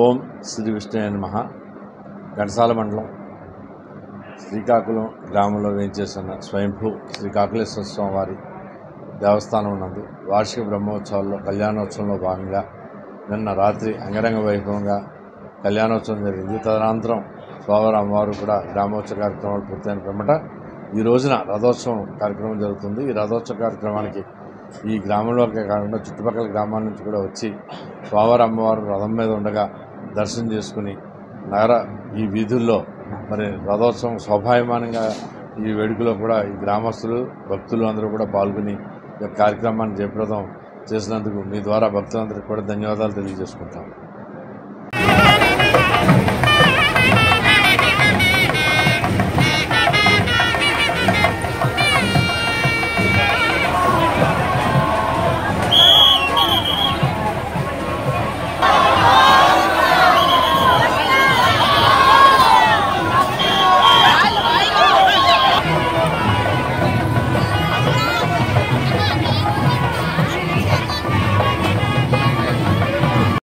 ఓం శ్రీ విష్ణువే నమః. ఘంటసాల మండలం శ్రీకాకుళం గ్రామంలో వేయించేసిన స్వయంభూ శ్రీకాకుళేశ్వర స్వామి వారి దేవస్థానం నందు వార్షిక బ్రహ్మోత్సవాల్లో కళ్యాణోత్సవంలో భాగంగా నిన్న రాత్రి అంగరంగ వైభవంగా కళ్యాణోత్సవం జరిగింది. తదనంతరం స్వామివారి అమ్మవారు కూడా గ్రామోత్సవ కార్యక్రమాలు పూర్తయిన పిమ్మట ఈ రోజున రథోత్సవం కార్యక్రమం జరుగుతుంది. ఈ రథోత్సవ కార్యక్రమానికి ఈ గ్రామంలోకే కాకుండా చుట్టుపక్కల గ్రామాల నుంచి కూడా వచ్చి స్వామివారి అమ్మవారు రథం మీద ఉండగా దర్శనం చేసుకుని ఈ వీధుల్లో మరి రథోత్సవం శోభాయమానంగా ఈ వేడుకలో కూడా ఈ గ్రామస్తులు భక్తులు అందరూ కూడా పాల్గొని ఈ కార్యక్రమాన్ని జయప్రదం చేసినందుకు మీ ద్వారా భక్తులందరికీ కూడా ధన్యవాదాలు తెలియజేసుకుంటాం.